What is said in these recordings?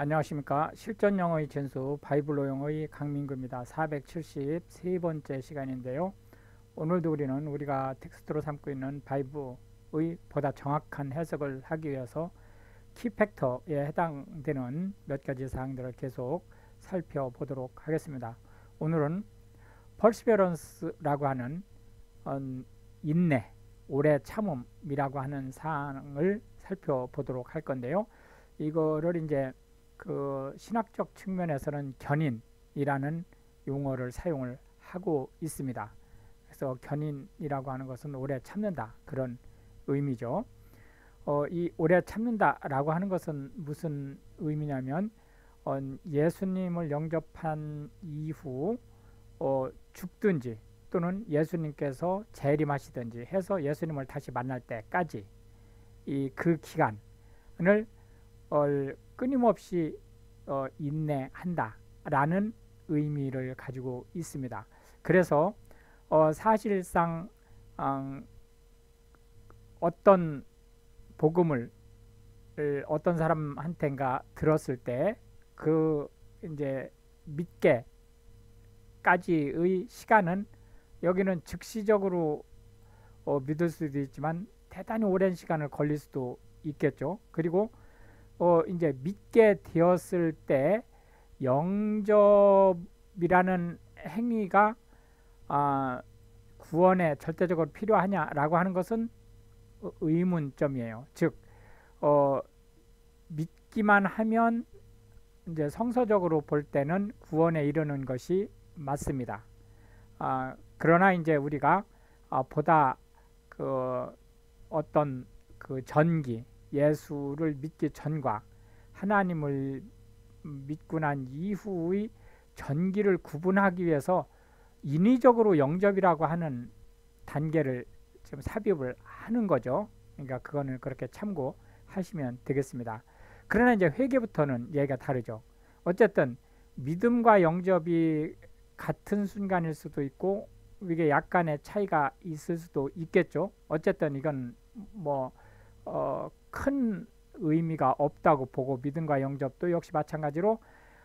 안녕하십니까. 실전 영어의 전수 바이블로 영어의 강민구입니다. 473번째 시간인데요. 오늘도 우리가 텍스트로 삼고 있는 바이블의 보다 정확한 해석을 하기 위해서 키팩터에 해당되는 몇 가지 사항들을 계속 살펴보도록 하겠습니다. 오늘은 perseverance라고 하는 인내, 오래 참음이라고 하는 사항을 살펴보도록 할 건데요. 이거를 이제 그 신학적 측면에서는 견인이라는 용어를 사용을 하고 있습니다. 그래서 견인이라고 하는 것은 오래 참는다, 그런 의미죠. 이 오래 참는다라고 하는 것은 무슨 의미냐면 예수님을 영접한 이후 죽든지 또는 예수님께서 재림하시든지 해서 예수님을 다시 만날 때까지 그 기간을 끊임없이 인내한다 라는 의미를 가지고 있습니다. 그래서 사실상 어떤 복음을 어떤 사람한테인가 들었을 때 그 이제 믿게까지의 시간은 여기는 즉시적으로 믿을 수도 있지만 대단히 오랜 시간을 걸릴 수도 있겠죠. 그리고 이제 믿게 되었을 때 영접이라는 행위가 구원에 절대적으로 필요하냐라고 하는 것은 의문점이에요. 즉 믿기만 하면 이제 성서적으로 볼 때는 구원에 이르는 것이 맞습니다. 그러나 이제 우리가 보다 그 어떤 그 전기, 예수를 믿기 전과 하나님을 믿고 난 이후의 전기를 구분하기 위해서 인위적으로 영접이라고 하는 단계를 지금 삽입을 하는 거죠. 그러니까 그거는 그렇게 참고하시면 되겠습니다. 그러나 이제 회개부터는 얘기가 다르죠. 어쨌든 믿음과 영접이 같은 순간일 수도 있고 이게 약간의 차이가 있을 수도 있겠죠. 어쨌든 이건 큰 의미가 없다고 보고 믿음과 영접도 역시 마찬가지로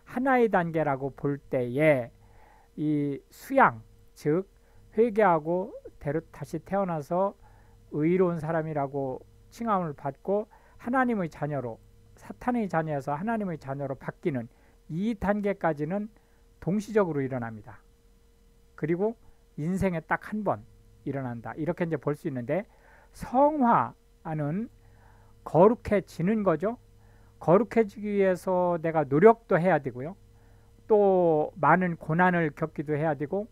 하나의 단계라고 볼 때에 이 수양, 즉 회개하고 다시 태어나서 의로운 사람이라고 칭함을 받고 하나님의 자녀로, 사탄의 자녀에서 하나님의 자녀로 바뀌는 이 단계까지는 동시적으로 일어납니다. 그리고 인생에 딱 한 번 일어난다, 이렇게 이제 볼 수 있는데, 성화는 거룩해지는 거죠. 거룩해지기 위해서 내가 노력도 해야 되고요, 또 많은 고난을 겪기도 해야 되고,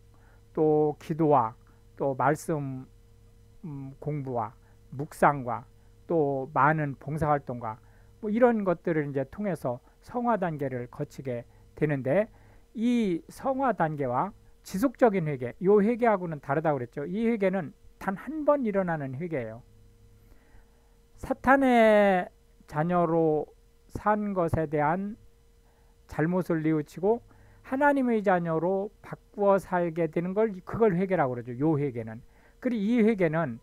또 기도와 또 말씀 공부와 묵상과 또 많은 봉사활동과 이런 것들을 이제 통해서 성화 단계를 거치게 되는데, 이 성화 단계와 지속적인 회개, 이 회개하고는 다르다고 그랬죠. 이 회개는 단 한 번 일어나는 회개예요. 사탄의 자녀로 산 것에 대한 잘못을 뉘우치고 하나님의 자녀로 바꾸어 살게 되는 그걸 회개라고 그러죠. 요 회개는. 그리고 이 회개는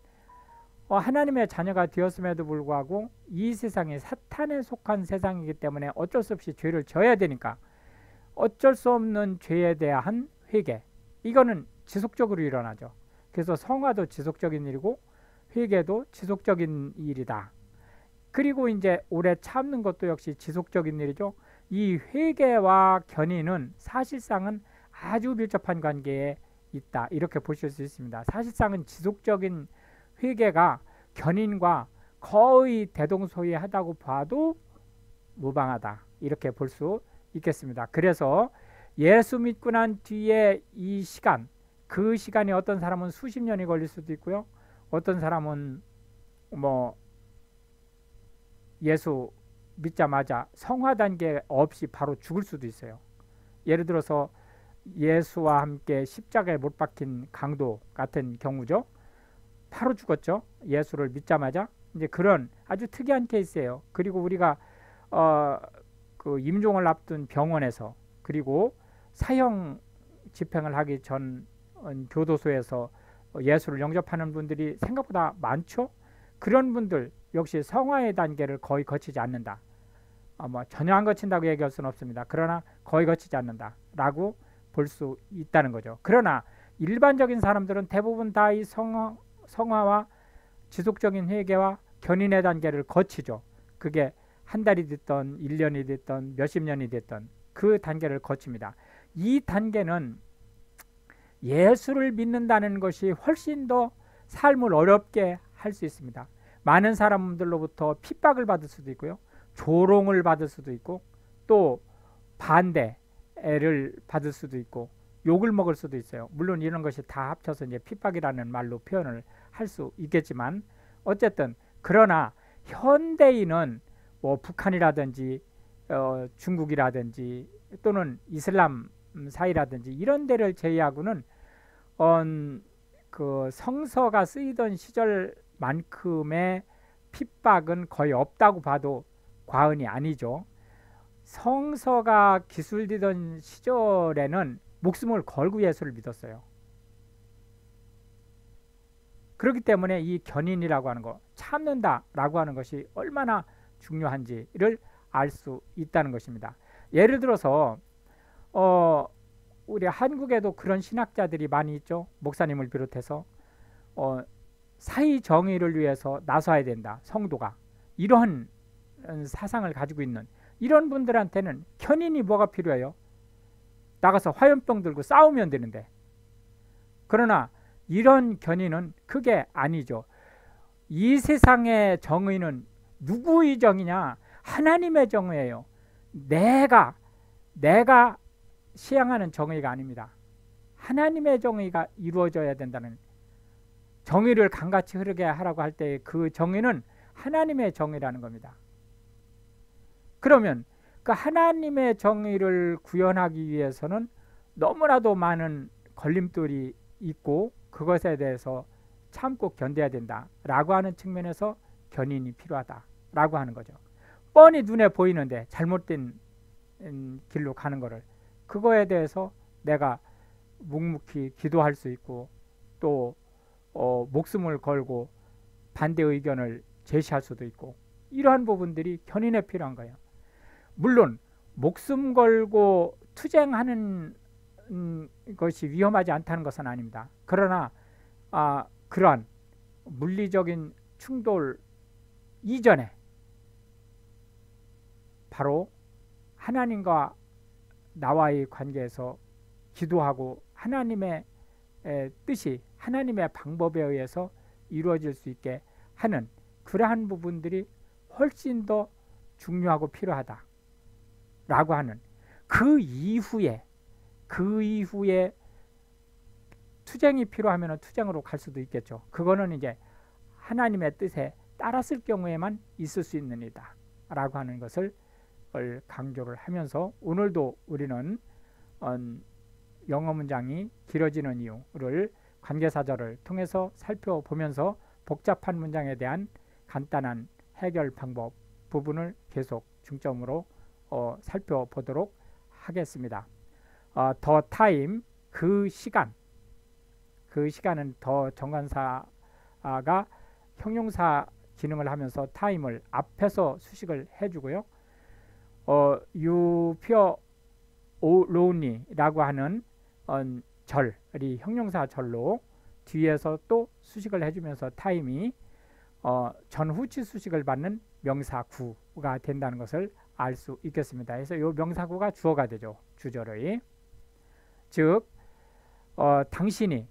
하나님의 자녀가 되었음에도 불구하고 이 세상이 사탄에 속한 세상이기 때문에 어쩔 수 없이 죄를 져야 되니까 어쩔 수 없는 죄에 대한 회개, 이거는 지속적으로 일어나죠. 그래서 성화도 지속적인 일이고 회개도 지속적인 일이다. 그리고 이제 오래 참는 것도 역시 지속적인 일이죠. 이 회개와 견인은 사실상은 아주 밀접한 관계에 있다, 이렇게 보실 수 있습니다. 사실상은 지속적인 회개가 견인과 거의 대동소이하다고 봐도 무방하다, 이렇게 볼 수 있겠습니다. 그래서 예수 믿고 난 뒤에 이 시간, 그 시간이 어떤 사람은 수십 년이 걸릴 수도 있고요, 어떤 사람은 예수 믿자마자 성화 단계 없이 바로 죽을 수도 있어요. 예를 들어서 예수와 함께 십자가에 못 박힌 강도 같은 경우죠. 바로 죽었죠. 예수를 믿자마자. 이제 그런 아주 특이한 케이스예요. 그리고 우리가 그 임종을 앞둔 병원에서, 그리고 사형 집행을 하기 전 교도소에서 예수를 영접하는 분들이 생각보다 많죠. 그런 분들 역시 성화의 단계를 거의 거치지 않는다. 뭐 전혀 안 거친다고 얘기할 수는 없습니다. 그러나 거의 거치지 않는다라고 볼 수 있다는 거죠. 그러나 일반적인 사람들은 대부분 다 이 성화와 지속적인 회개와 견인의 단계를 거치죠. 그게 한 달이 됐던 1년이 됐던 몇십 년이 됐던 그 단계를 거칩니다. 이 단계는 예수를 믿는다는 것이 훨씬 더 삶을 어렵게 할 수 있습니다. 많은 사람들로부터 핍박을 받을 수도 있고요. 조롱을 받을 수도 있고 또 반대를 받을 수도 있고 욕을 먹을 수도 있어요. 물론 이런 것이 다 합쳐서 이제 핍박이라는 말로 표현을 할 수 있겠지만 어쨌든 그러나 현대인은 뭐 북한이라든지 중국이라든지 또는 이슬람 사이라든지 이런 데를 제외하고는 그 성서가 쓰이던 시절만큼의 핍박은 거의 없다고 봐도 과언이 아니죠. 성서가 기술되던 시절에는 목숨을 걸고 예수를 믿었어요. 그렇기 때문에 이 견인이라고 하는 거, 참는다라고 하는 것이 얼마나 중요한지를 알 수 있다는 것입니다. 예를 들어서 우리 한국에도 그런 신학자들이 많이 있죠. 목사님을 비롯해서 사회 정의를 위해서 나서야 된다. 성도가 이러한 사상을 가지고 있는 이런 분들한테는 견인이 뭐가 필요해요? 나가서 화염병 들고 싸우면 되는데. 그러나 이런 견인은 그게 아니죠. 이 세상의 정의는 누구의 정의냐? 하나님의 정의예요. 내가 시행하는 정의가 아닙니다. 하나님의 정의가 이루어져야 된다는, 정의를 강같이 흐르게 하라고 할 때 그 정의는 하나님의 정의라는 겁니다. 그러면 그 하나님의 정의를 구현하기 위해서는 너무나도 많은 걸림돌이 있고 그것에 대해서 참고 견뎌야 된다라고 하는 측면에서 견인이 필요하다라고 하는 거죠. 뻔히 눈에 보이는데 잘못된 길로 가는 거를, 그거에 대해서 내가 묵묵히 기도할 수 있고 또 목숨을 걸고 반대 의견을 제시할 수도 있고, 이러한 부분들이 견인에 필요한 거예요. 물론 목숨 걸고 투쟁하는 것이 위험하지 않다는 것은 아닙니다. 그러나 그러한 물리적인 충돌 이전에 바로 하나님과 나와의 관계에서 기도하고 하나님의 뜻이 하나님의 방법에 의해서 이루어질 수 있게 하는 그러한 부분들이 훨씬 더 중요하고 필요하다라고 하는, 그 이후에 투쟁이 필요하면 투쟁으로 갈 수도 있겠죠. 그거는 이제 하나님의 뜻에 따랐을 경우에만 있을 수 있는 일이다 라고 하는 것을 강조를 하면서, 오늘도 우리는 영어 문장이 길어지는 이유를 관계사절을 통해서 살펴보면서 복잡한 문장에 대한 간단한 해결 방법 부분을 계속 중점으로 살펴보도록 하겠습니다. 더 타임, 그 시간은 더 정관사가 형용사 기능을 하면서 타임을 앞에서 수식을 해주고요. You feel lonely라고 하는 절이 형용사 절로 뒤에서 또 수식을 해주면서 타임이 전후치 수식을 받는 명사구가 된다는 것을 알 수 있겠습니다. 그래서 이 명사구가 주어가 되죠. 주절의. 즉 당신이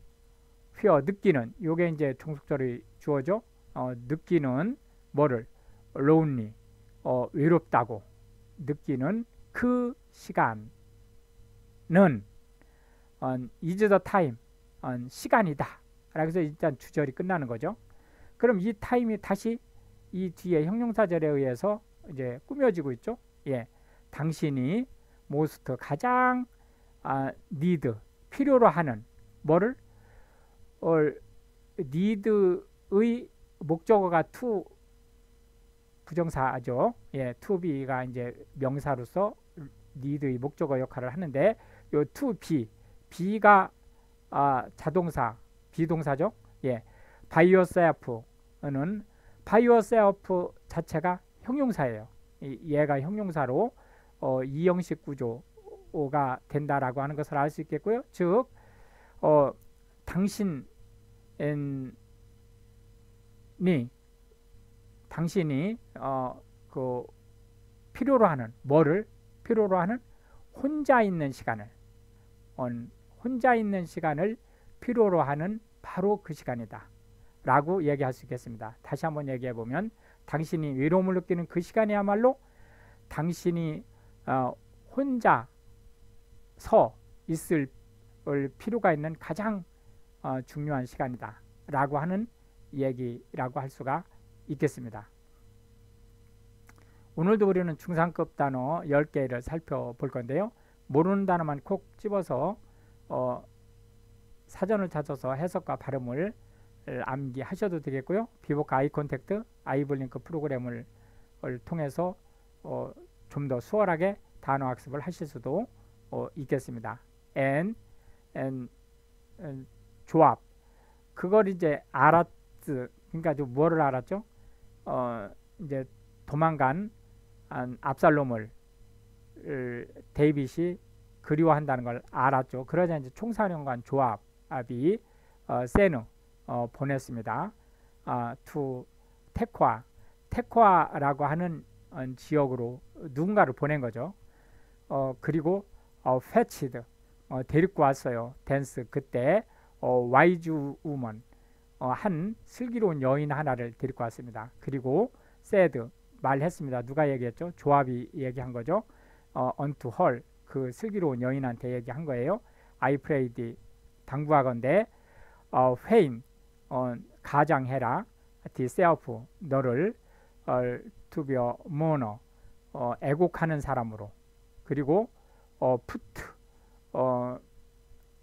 fear, 느끼는, 요게 이제 종속절의 주어죠. 느끼는 뭐를? lonely, 외롭다고 느끼는 그 시간은 is the time, 시간이다. 그래서 일단 주절이 끝나는 거죠. 그럼 이 타임이 다시 이 뒤에 형용사절에 의해서 이제 꾸며지고 있죠. 예, 당신이 most, 가장 need, 필요로 하는 뭐를? need의 목적어가 to 부정사죠. 예, to be가 이제 명사로서 need의 목적어 역할을 하는데, 요 to be, be가 자동사, 비동사죠. 예, by yourself는 by yourself 자체가 형용사예요. 얘가 형용사로 이형식 구조가 된다라고 하는 것을 알 수 있겠고요. 즉 당신이 그 필요로 하는 뭐를 필요로 하는 혼자 있는 시간을 필요로 하는 바로 그 시간이다 라고 얘기할 수 있겠습니다. 다시 한번 얘기해 보면 당신이 외로움을 느끼는 그 시간이야말로 당신이 혼자서 있을 필요가 있는 가장 중요한 시간이다 라고 하는 얘기라고 할 수가 있겠습니다. 오늘도 우리는 중상급 단어 10개를 살펴볼 건데요. 모르는 단어만 콕 집어서 사전을 찾아서 해석과 발음을 암기하셔도 되겠고요. 비보카 아이 컨택트 아이블링크 프로그램을 통해서 좀 더 수월하게 단어 학습을 하실 수도 있겠습니다. and 조합 그걸 이제 그러니까 뭐를 알았죠? 이제 도망간 압살롬을 데이빗이 그리워한다는 걸 알았죠. 그러자 이제 총사령관 조합이 세누 보냈습니다. 투 테코아라고 하는 지역으로 누군가를 보낸 거죠. 그리고 패치드 데리고 왔어요. 댄스 그때 와이즈 우먼 한 슬기로운 여인 하나를 데리고 왔습니다. 그리고 세드 말했습니다. 누가 얘기했죠? 조합이 얘기한 거죠. unto her 그 슬기로운 여인한테 얘기한 거예요. I prayed 당부하건대 회인 가장해라 thyself 너를 to be a mourner 애곡하는 사람으로 그리고 put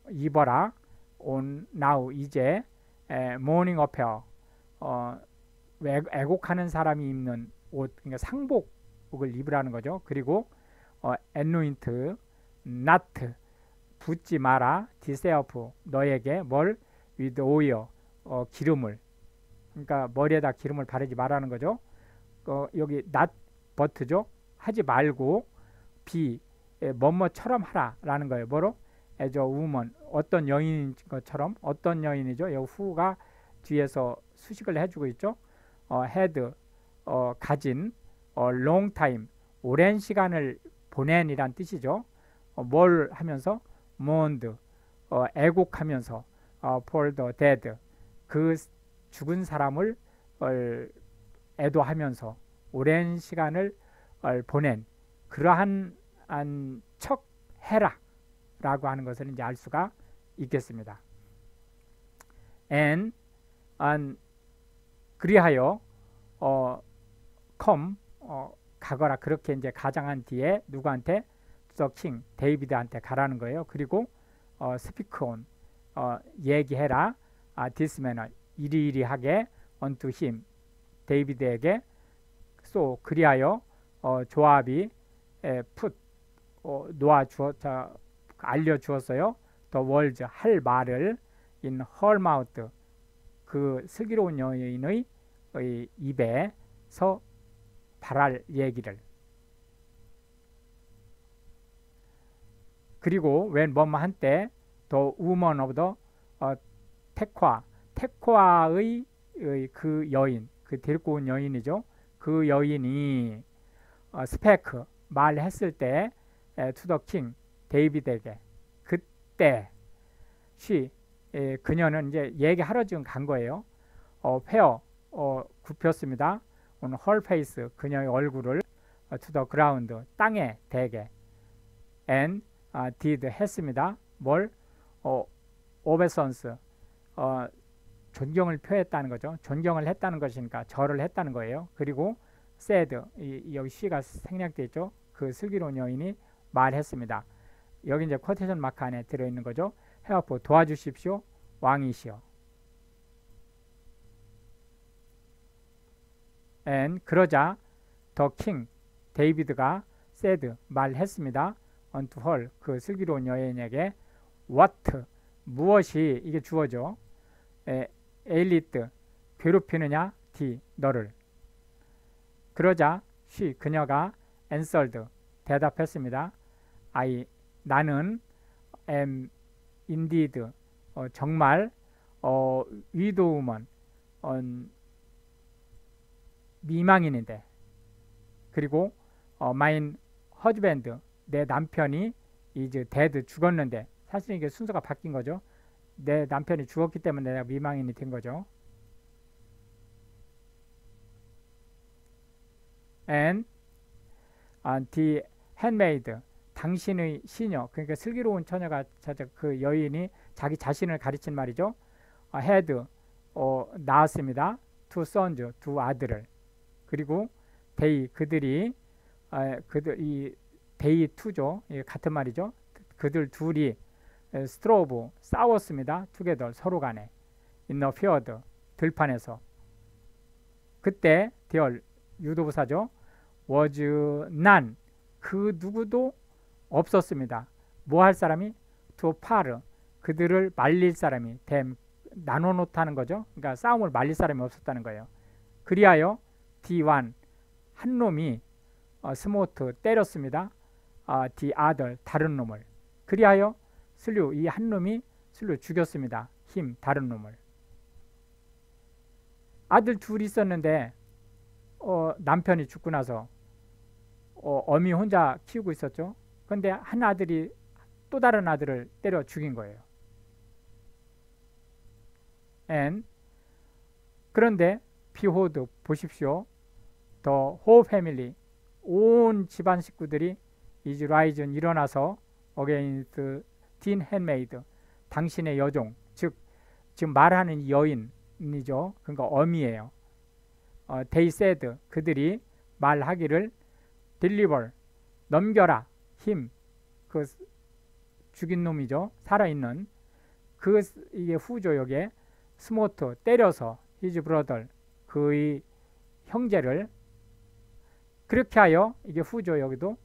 입어라 on now 이제 mourning apparel 애곡하는 사람이 입는 옷 그러니까 상복을 입으라는 거죠. 그리고 anoint not 붓지 마라 thyself 너에게 뭘 with oil 기름을 그러니까 머리에다 기름을 바르지 말라는 거죠. 여기 not but죠. 하지 말고 be 뭐뭐처럼 하라라는 거예요. 뭐로? as a woman 어떤 여인인 것처럼 어떤 여인이죠. 여기 who가 뒤에서 수식을 해주고 있죠. had 가진 long time 오랜 시간을 보낸이란 뜻이죠. 뭘 하면서 mourned 애곡하면서 for the dead 그 죽은 사람을 애도하면서 오랜 시간을 보낸 그러한 척 해라 라고 하는 것을 이제 알 수가 있겠습니다. and 그리하여 come 가거라 그렇게 이제 가장한 뒤에 누구한테 the king 데이비드한테 가라는 거예요. 그리고 speak on 얘기해라 this manner 이리이리하게 unto him 데이비드에게 so 그리하여 조합이 put 알려주었어요. the words 할 말을 in her mouth 그 슬기로운 여인의 입에서 발할 얘기를 그리고 when 뭐뭐 한때 the woman of the 테코아의 그 여인 그 데리고 온 여인이죠. 그 여인이 스페크 말했을 때 to the king 데이비드에게 그때 그녀는 이제 얘기하러 지금 간 거예요. 페어 굽혔습니다. on her face 그녀의 얼굴을 to the ground 땅에 대게 and did 했습니다. 뭘? obeisance 존경을 표했다는 거죠. 존경을 했다는 것이니까 절을 했다는 거예요. 그리고 said 여기 she가 생략되어 있죠. 그 슬기로운 여인이 말했습니다. 여기 이제 쿼테이션 마크 안에 들어있는 거죠. help 도와주십시오. 왕이시여. and 그러자 the king 데이비드가 said 말했습니다. unto her 그 슬기로운 여인에게 what 무엇이 이게 주어죠. ailed 괴롭히느냐 d 너를 그러자 그녀가 answered 대답했습니다. 나는 am indeed 정말 widow woman 미망인인데, 그리고 my husband 내 남편이 is dead 죽었는데, 사실 이게 순서가 바뀐 거죠. 내 남편이 죽었기 때문에 내가 미망인이 된 거죠. and the handmaid 당신의 시녀, 그러니까 슬기로운 처녀가 그 여인이 자기 자신을 가르친 말이죠. had 낳았습니다. two sons 두 아들을. 그리고 they 그들이 이 they two죠. 같은 말이죠. 그들 둘이 strove 싸웠습니다. together 서로 간에 in the field 들판에서. 그때 there 유도부사죠. was none 그 누구도 없었습니다. 뭐 할 사람이? to par 그들을 말릴 사람이, them 나눠 놓다는 거죠. 그러니까 싸움을 말릴 사람이 없었다는 거예요. 그리하여 D1 한 놈이 스모트 때렸습니다. the other 다른 놈을. 그리하여 슬류 이 한 놈이 슬류 죽였습니다. 힘 다른 놈을. 아들 둘이 있었는데 남편이 죽고 나서 어미 혼자 키우고 있었죠. 그런데 한 아들이 또 다른 아들을 때려 죽인 거예요. 그런데 behold 보십시오. the whole family 온 집안 식구들이 is risen 일어나서 against the handmaid 당신의 여종, 즉 지금 말하는 이 여인이죠. 그러니까 어미예요. they said 그들이 말하기를 deliver 넘겨라 him 그 죽인 놈이죠. 살아있는 그 이게 후죠. 여기에 스모트 때려서 his brother 그의 형제를. 그렇게 하여 이게 후죠. 여기도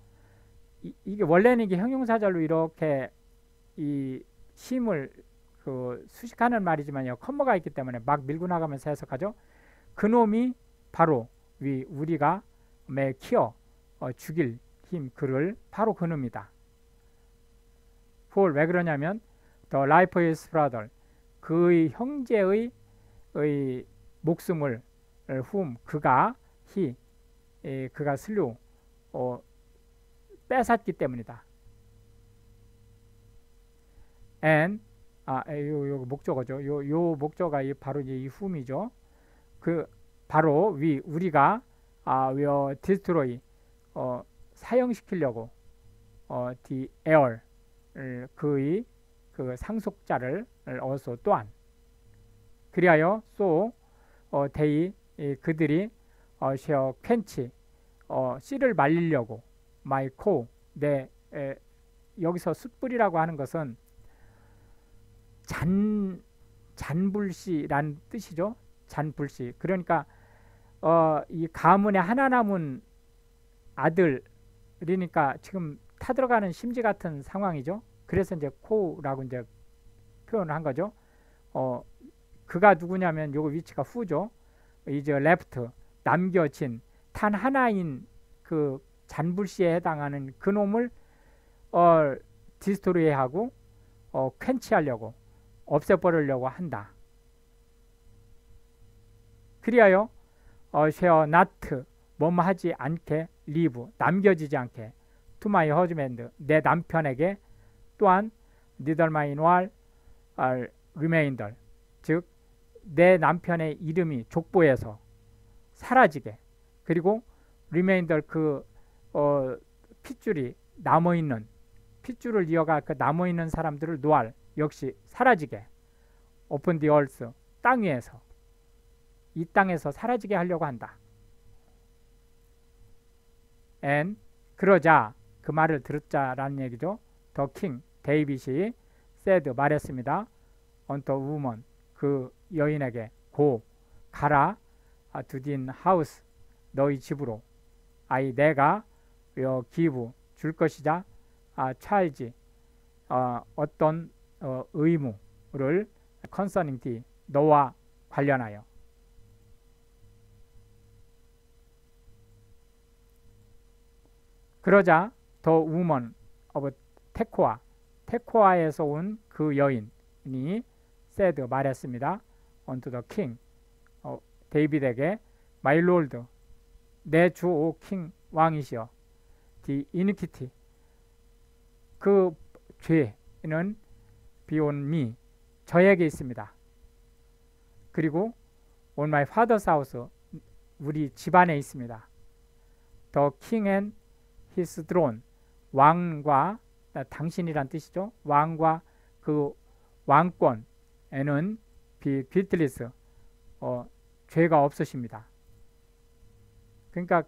이게 원래는 이게 형용사절로 이렇게 이 힘을 그 수식하는 말이지만요. 컴마가 있기 때문에 막 밀고 나가면서 해석하죠. 그놈이 바로 우리가 매 키어 죽일 힘 그를 바로 그놈이다. 왜 그러냐면 the life of his brother 그의 형제의 목숨을 whom 그가 그가 슬류 뺏었기 때문이다. and 요 목적어죠. 요 목적어가 바로 이 whom이죠. 그 바로 우리가 we destroy 사형시키려고 the heir 그의 그 상속자를 also 또한. 그리하여 so they 그들이 shall quench 씨를 말리려고 my co 여기서 숯불이라고 하는 것은 잔불씨라는 뜻이죠. 잔불씨. 그러니까 이 가문의 하나 남은 아들이니까 지금 타들어가는 심지 같은 상황이죠. 그래서 이제 코라고 이제 표현을 한 거죠. 그가 누구냐면 요거 위치가 후죠. 이제 left 남겨진 단 하나인 그 잔불씨에 해당하는 그 놈을 디스토리하고 퀸치하려고 없애버리려고 한다. 그리하여 shall not 뭐뭐 하지 않게 leave 남겨지지 않게 to my husband 내 남편에게 또한 neither my nor remainder 즉 내 남편의 이름이 족보에서 사라지게 그리고 remainder 그 핏줄이 남아있는 핏줄을 이어가 그 남아있는 사람들을 노알 역시 사라지게 open the earth 땅 위에서 이 땅에서 사라지게 하려고 한다. and 그러자 그 말을 들었자라는 얘기죠. the king 데이빗이 said 말했습니다. unto woman 그 여인에게 고 가라 to thine house 너희 집으로 내가 give 줄 것이자 charge 어떤 의무를 concerning thee 너와 관련하여 그러자 더 우먼 오브 테코아에서 온 그 여인이 said 말했습니다. unto the king 데이빗에게 my lord 내 주 오 king 왕이시여 the iniquity 그 죄는 beyond me 저에게 있습니다. 그리고 on my father's house 우리 집안에 있습니다. The king and his throne 왕과 당신이란 뜻이죠. 왕과 그 왕권에는 guiltless 죄가 없으십니다. 그러니까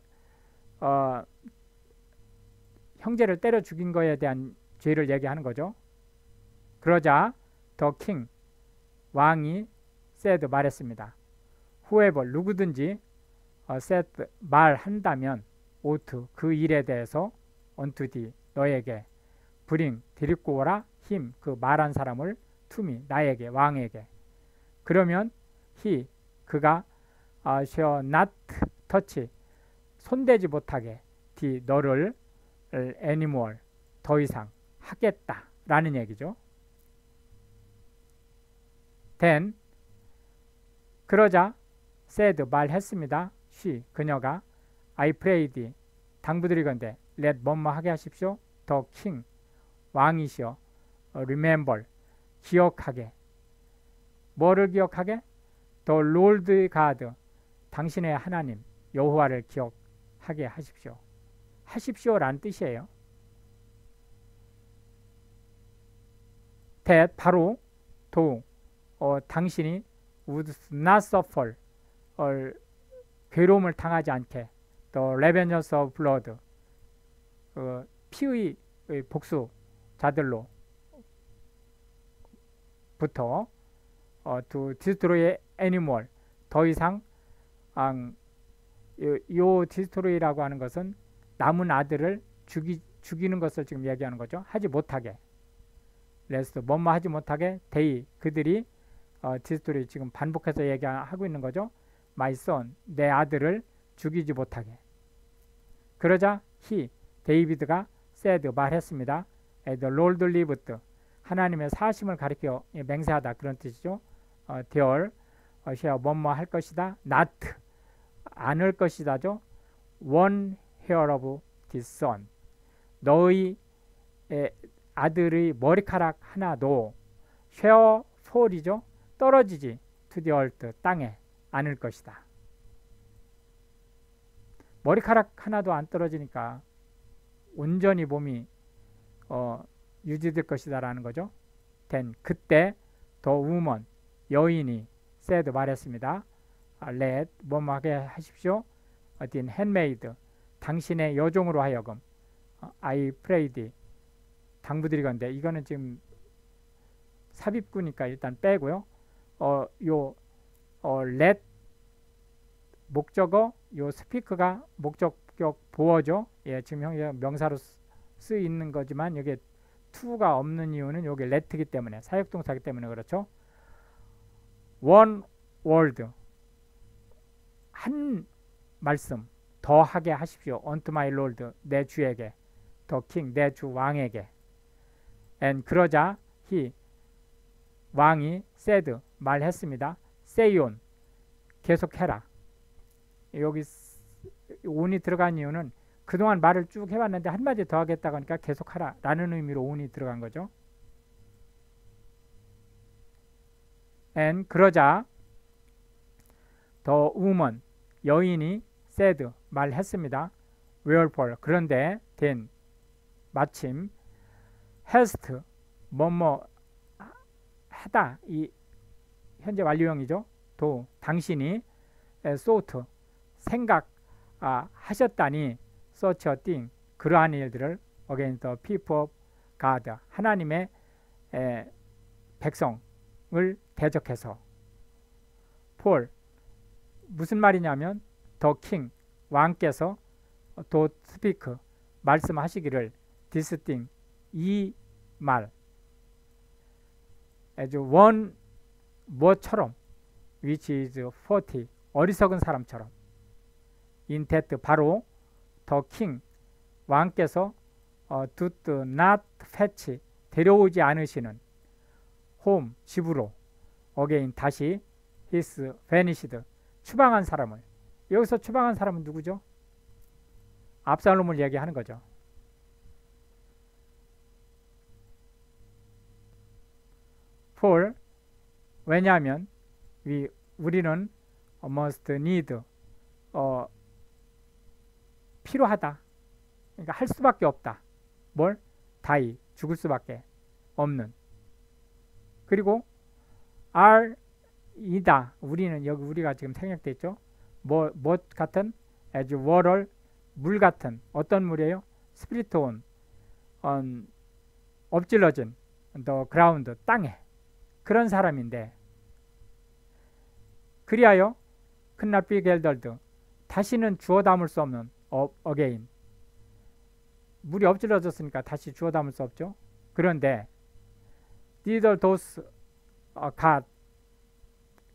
형제를 때려 죽인 거에 대한 죄를 얘기하는 거죠. 그러자 the king 왕이 said 말했습니다. whoever 누구든지 said 말한다면 ought 그 일에 대해서 unto thee 너에게 bring 데리고 오라 him 그 말한 사람을 to me 나에게 왕에게 그러면 he 그가 shall not touch 손대지 못하게 thee 너를 anymore 더 이상 하겠다 라는 얘기죠. then 그러자 said 말했습니다. she 그녀가 I prayed 당부드리건대 let 뭐뭐 하게 하십시오. the king 왕이시여 remember 기억하게 뭐를 기억하게? the Lord God 당신의 하나님 여호와를 기억하게 하십시오. 하십시오라는 뜻이에요. that 바로 도 당신이 would not suffer 괴로움을 당하지 않게 the revengeance of blood 피의 복수자들로 부터 to destroy animal 더 이상 요 destroy라고 하는 것은 남은 아들을 죽이는 것을 지금 얘기하는 거죠. 하지 못하게 레스트 뭐뭐 하지 못하게 they 그들이 destroy 지금 반복해서 얘기하고 있는 거죠. my son 내 아들을 죽이지 못하게 그러자 he 데이비드가 said 말했습니다. the Lord lived 하나님의 사심을 가리켜 맹세하다 그런 뜻이죠. there shall 뭐뭐 할 것이다 not 않을 것이다죠. one hair of his son 너의 아들의 머리카락 하나도 shall fall이죠. 떨어지지 to the earth 땅에 않을 것이다. 머리카락 하나도 안 떨어지니까 온전히 몸이 유지될 것이다 라는 거죠. then 그때 the woman 여인이 said 말했습니다. let 뭐뭐 하게 하십시오. the handmaid 당신의 여종으로 하여금 I prayed 당부드리건대 이거는 지금 삽입구니까 일단 빼고요. let 목적어 요 스피크가 목적격 보어죠. 예, 지금 형 명사로 쓰이는 거지만 여기에 to가 없는 이유는 여기 let이기 때문에 사역동사기 때문에 그렇죠. one word 한 말씀 더 하게 하십시오. unto my lord 내 주에게 the king 내 주 왕에게 and 그러자 he 왕이 said 말했습니다. say on 계속해라. 여기 on이 들어간 이유는 그동안 말을 쭉 해왔는데 한마디 더 하겠다고 하니까 계속하라 라는 의미로 on이 들어간 거죠. and 그러자 the woman 여인이 said 말했습니다. wherefore 그런데 then 마침 hast 뭐뭐 하다 이 현재 완료형이죠. 도 당신이 thought 생각 하셨다니 such a thing 그러한 일들을 against the people of God 하나님의 백성을 대적해서 Paul 무슨 말이냐면 the king 왕께서 to speak 말씀하시기를 this thing 이 말 as one 뭐처럼 which is 40 어리석은 사람처럼 in that 바로 the king 왕께서 do not fetch 데려오지 않으시는 home 집으로 again 다시 his vanished 추방한 사람을 여기서 추방한 사람은 누구죠? 압살롬을 얘기하는 거죠. for 왜냐하면 우리는 must need 필요하다. 그러니까 할 수밖에 없다. 뭘? die 죽을 수밖에 없는. 그리고 are 이다. 우리는 여기 우리가 지금 생략돼 있죠. 뭐 같은 as water 물 같은 어떤 물이에요? spirit on 엎질러진 the ground 땅에 그런 사람인데 그리하여 could not be gathered 다시는 주워 담을 수 없는 again 물이 엎질러졌으니까 다시 주워 담을 수 없죠. 그런데 neither those God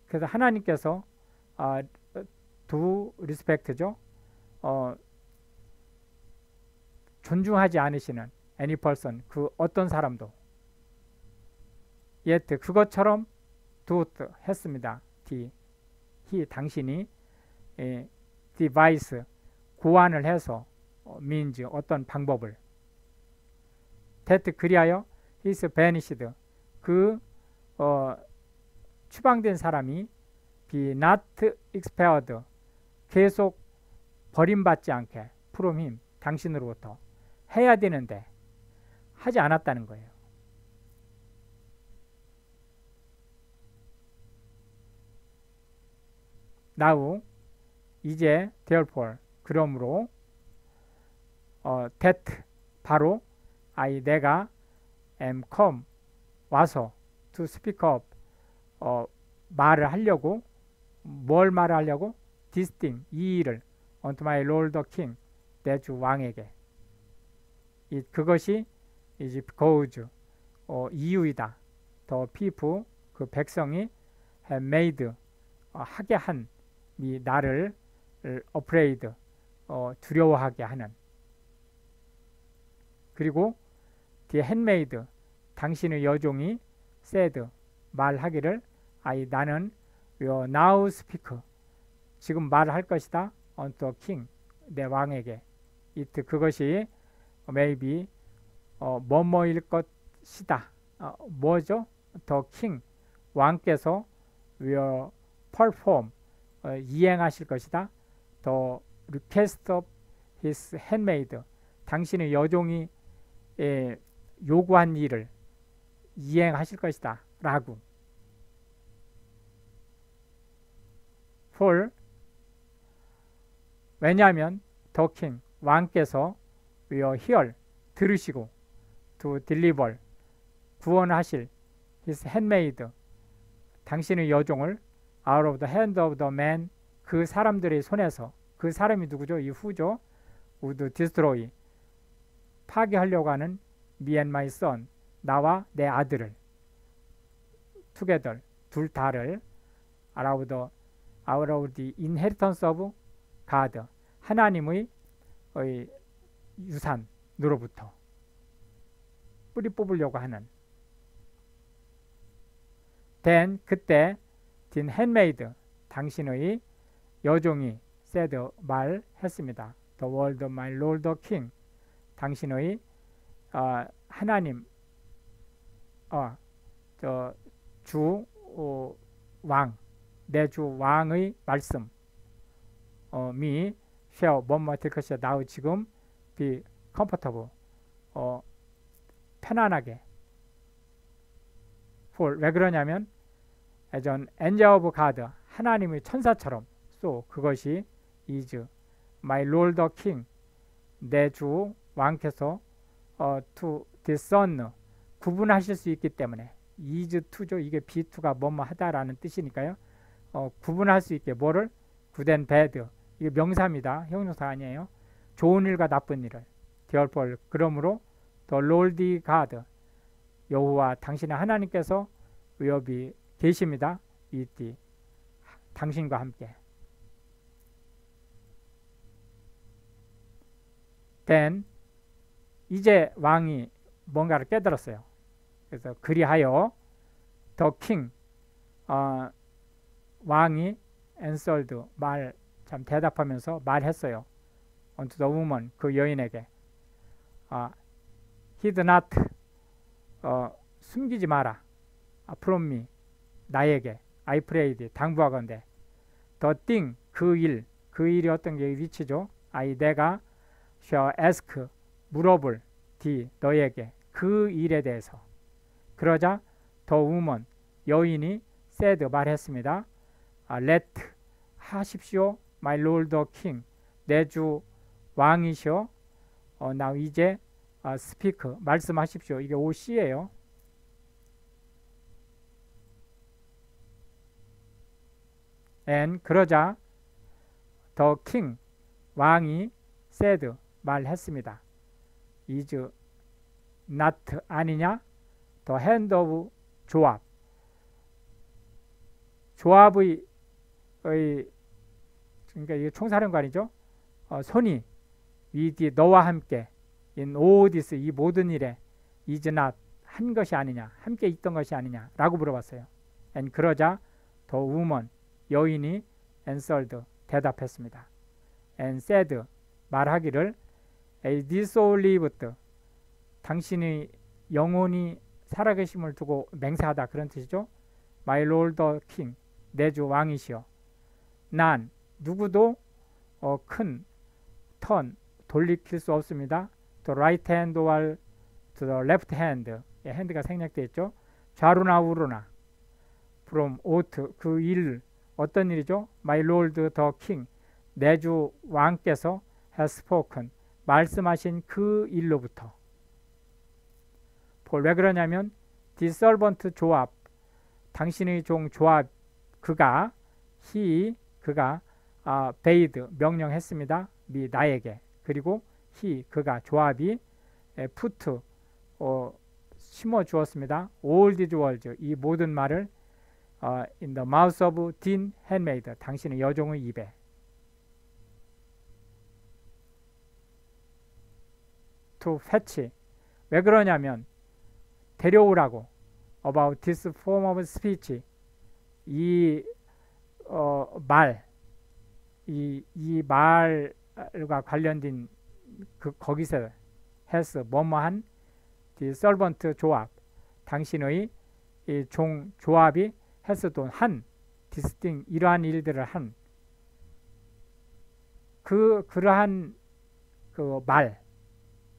그래서 하나님께서 do respect죠. 존중하지 않으시는 any person 그 어떤 사람도 yet 그것처럼 do 했습니다. 당신이 device 고안을 해서 means 어떤 방법을 that 그리하여 is banished 그 추방된 사람이 be not expelled 계속 버림받지 않게 from him 당신으로부터 해야 되는데 하지 않았다는 거예요. now 이제 therefore 그러므로 that 바로 내가 am come 와서 to speak up 말을 하려고 뭘 말을 하려고 this thing 이 일을 unto my lord the king 내 주 왕에게 그것이 is because 이유이다. the people 그 백성이 have made 하게 한 이 나를 afraid 두려워하게 하는 그리고 the handmaid 당신의 여종이 said 말하기를 나는 now speak 지금 말할 것이다 unto king 내 왕에게 it 그것이 maybe 뭐뭐일 것이다. 뭐죠? the king 왕께서 will perform 이행하실 것이다. the request of his handmaid 당신의 여종이 요구한 일을 이행하실 것이다 라고 for 왜냐하면 the king 왕께서 will hear 들으시고 to deliver 구원하실 his handmaid 당신의 여종을 out of the hand of the man 그 사람들의 손에서 그 사람이 누구죠? 이 후죠. would destroy 파괴하려고 하는 me and my son 나와 내 아들을 together 둘 다를 out of the inheritance of God 하나님의 유산으로부터 뿌리 뽑으려고 하는 then 그때 the handmaid 당신의 여종이 said 말했습니다. the word of my lord the king 당신의 하나님 주 왕 내 주 왕의 말씀 미 shall 뭐뭐 될 것이다. now 지금 be comfortable 편안하게 for 왜 그러냐면 as an angel of God 하나님의 천사처럼 so 그것이 is my lord the king 내 주 왕께서 to discern 구분하실 수 있기 때문에 is to죠. 이게 be to가 뭐뭐 하다라는 뜻이니까요. 구분할 수 있게 뭐를 good and bad 이게 명사입니다. 형용사 아니에요. 좋은 일과 나쁜 일을 therefore 그러므로 the Lord God 여호와 당신의 하나님께서 will be 계십니다. with 당신과 함께 then 이제 왕이 뭔가를 깨달았어요. 그래서 그리하여 the king 왕이 answered 참 대답하면서 말했어요. unto the woman 그 여인에게 hid not 숨기지 마라 from me 나에게 I prayed 당부하건대 the thing 그 일이 어떤 게 위치죠. 내가 shall ask 물어볼 thee 너에게 그 일에 대해서. 그러자 the woman 여인이 said 말했습니다. let 하십시오 my lord the king 내 주 왕이시여 now 이제 speak 말씀하십시오. 이게 OC예요. and 그러자 the king 왕이 said 말했습니다. is not 아니냐 the hand of 조압의 그러니까 이게 총사령관이죠. 손이 with 너와 함께 in all this 이 모든 일에 is not 한 것이 아니냐 함께 있던 것이 아니냐 라고 물어봤어요. and 그러자 the woman 여인이 answered 대답했습니다. and said 말하기를 this soul lived 당신의 영혼이 살아계심을 두고 맹세하다 그런 뜻이죠. my lord the king 내 주 왕이시여 난 누구도 큰 턴 돌이킬 수 없습니다. to right hand or to the left hand 핸드가 생략되어 있죠. 좌로나 우로나 from ought 그 일 어떤 일이죠? my lord the king 내 주 왕께서 has spoken 말씀하신 그 일로부터 왜 그러냐면 the servant 조압 당신의 종 조압 그가 bade 명령했습니다. 나에게 그리고 그가 조압이 put 심어 주었습니다. all these words 이 모든 말을 in the mouth of thin handmaid 당신의 여종의 입에 to fetch 왜 그러냐면 데려오라고 about this form of speech 이 말과 관련된 거기서 has 뭐뭐한 the servant 조압 당신의 이 종 조압이 has 돈 한 distinct 이러한 일들을 한 그러한 그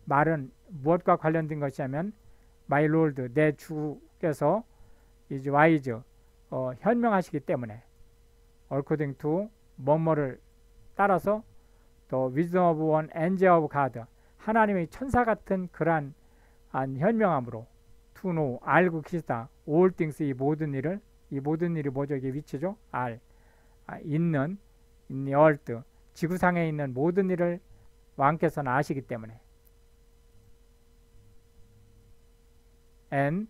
말은 무엇과 관련된 것이냐면 my lord 내 주께서 is wise 현명하시기 때문에 according to 뭐뭐를 따라서 the wisdom of one angel of God 하나님의 천사 같은 그러한 현명함으로 to know 알고 계시다 all things 이 모든 일이 뭐죠? 이게 위치죠? 있는 in the earth 지구상에 있는 모든 일을 왕께서는 아시기 때문에 and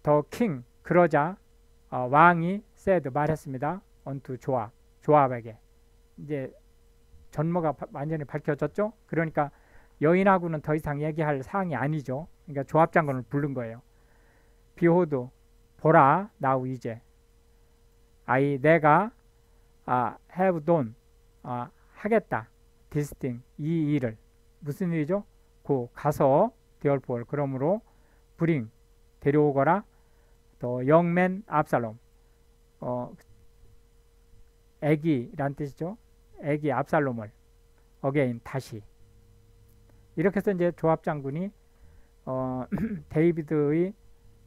the king 그러자 왕이 said 말했습니다. unto 조압에게 이제 전모가 완전히 밝혀졌죠. 그러니까 여인하고는 더 이상 얘기할 사항이 아니죠. 그러니까 조압 장군을 부른 거예요. 비호도 보라 now 이제 내가 have done 하겠다 this thing 이 일을 무슨 일이죠? 가서 therefore 그러므로 bring 데려오거라 더 영맨 압살롬 애기란 뜻이죠. 애기 압살롬을 again 다시 이렇게 해서 이제 조압 장군이 데이비드의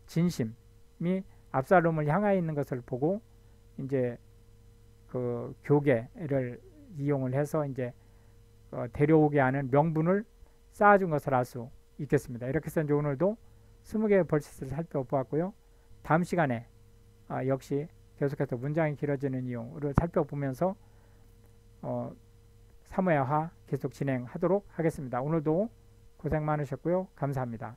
진심이 압살롬을 향하여 있는 것을 보고 이제 그 교계를 이용을 해서 이제 데려오게 하는 명분을 쌓아준 것을 알 수 있겠습니다. 이렇게 해서 이제 오늘도 20개의 벌칙을 살펴보았고요. 다음 시간에 역시 계속해서 문장이 길어지는 이유를 살펴보면서 사무야화 계속 진행하도록 하겠습니다. 오늘도 고생 많으셨고요. 감사합니다.